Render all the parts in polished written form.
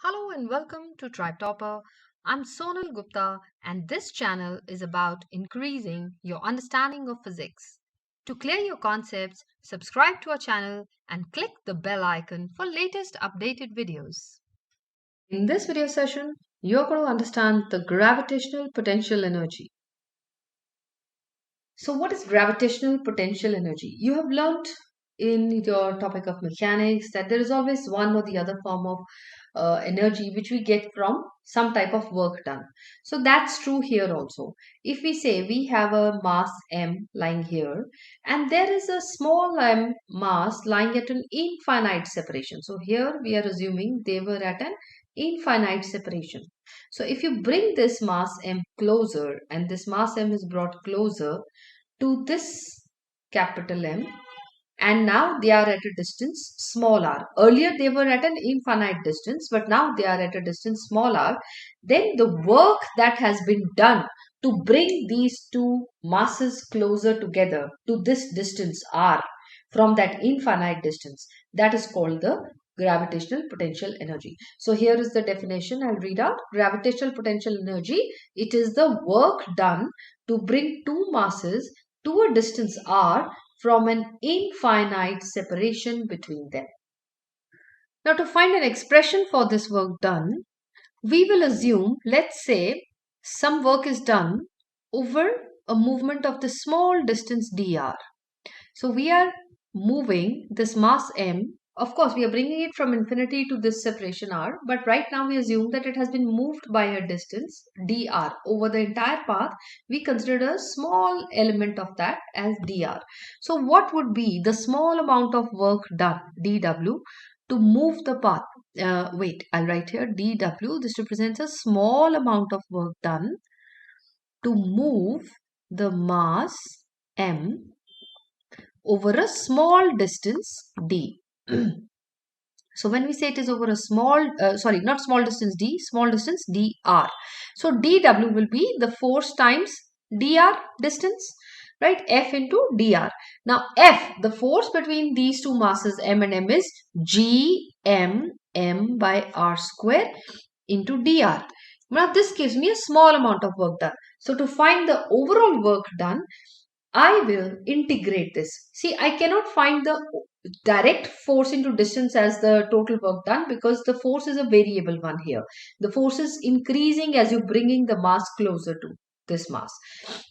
Hello and welcome to Tribe Topper. I'm Sonal Gupta, and this channel is about increasing your understanding of physics. To clear your concepts, subscribe to our channel and click the bell icon for latest updated videos. In this video session, you're going to understand the gravitational potential energy. So, what is gravitational potential energy? You have learned in your topic of mechanics that there is always one or the other form of energy which we get from some type of work done. So that's true here also. If we say we have a mass m lying here and there is a small m mass lying at an infinite separation. So here we are assuming they were at an infinite separation. So if you bring this mass m closer and this mass m is brought closer to this capital M, and now they are at a distance small r. Earlier they were at an infinite distance, but now they are at a distance small r. Then the work that has been done to bring these two masses closer together to this distance r from that infinite distance, that is called the gravitational potential energy. So here is the definition. I'll read out. Gravitational potential energy, it is the work done to bring two masses to a distance r from an infinite separation between them. Now, to find an expression for this work done, we will assume, let's say, some work is done over a movement of the small distance dr. So we are moving this mass m. Of course, we are bringing it from infinity to this separation r, but right now we assume that it has been moved by a distance dr. Over the entire path, we consider a small element of that as dr. So what would be the small amount of work done, dw, to move the path? I'll write here dw. This represents a small amount of work done to move the mass m over a small distance d. So when we say it is over a not small distance d, small distance dr. So dw will be the force times dr distance, right? F into dr. Now F, the force between these two masses m and m, is gmm by r square into dr. Now this gives me a small amount of work done. So to find the overall work done, I will integrate this. See, I cannot find the direct force into distance as the total work done because the force is a variable one here. The force is increasing as you're bringing the mass closer to this mass.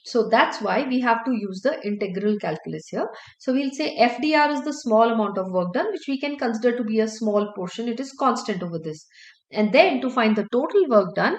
So that's why we have to use the integral calculus here. So we'll say FDR is the small amount of work done, which we can consider to be a small portion. It is constant over this. And then to find the total work done,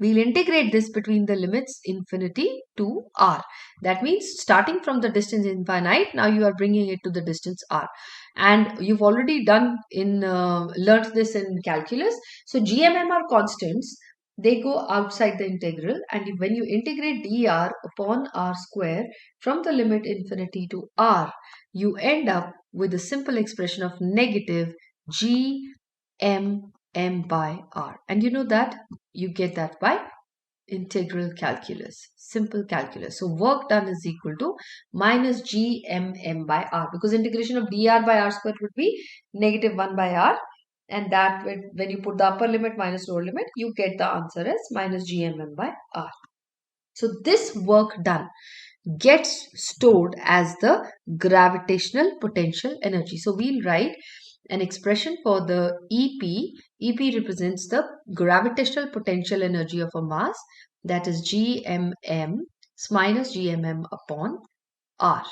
we'll integrate this between the limits infinity to r. That means starting from the distance infinite, now you are bringing it to the distance r. And you've already learnt this in calculus. So GMM are constants. They go outside the integral, and when you integrate dr upon r square from the limit infinity to r, you end up with a simple expression of negative GMM by r. And you know that you get that by integral calculus, simple calculus. So work done is equal to minus GMM by r, because integration of dr by r squared would be negative 1 by r, and that when you put the upper limit minus lower limit, you get the answer as minus GMM by r. So this work done gets stored as the gravitational potential energy. So we'll write an expression for the EP. EP represents the gravitational potential energy of a mass, that is GMM minus GMM upon R.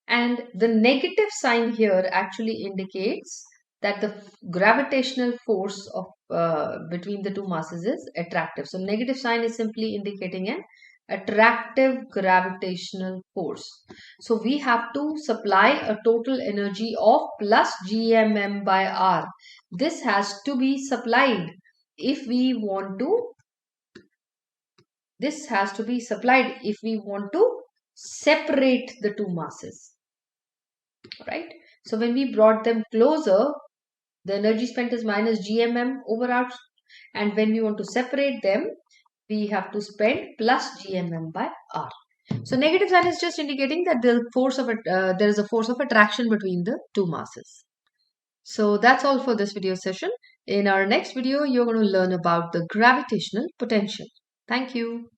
And the negative sign here actually indicates that the gravitational force of between the two masses is attractive. So negative sign is simply indicating an attractive gravitational force. So we have to supply a total energy of plus GMM by R. This has to be supplied if we want to. This has to be supplied if we want to separate the two masses. Right? So when we brought them closer, the energy spent is minus GMM over R, and when we want to separate them, we have to spend plus GMM by R. So negative sign is just indicating that there is a force of attraction between the two masses. So that's all for this video session. In our next video, you're going to learn about the gravitational potential. Thank you.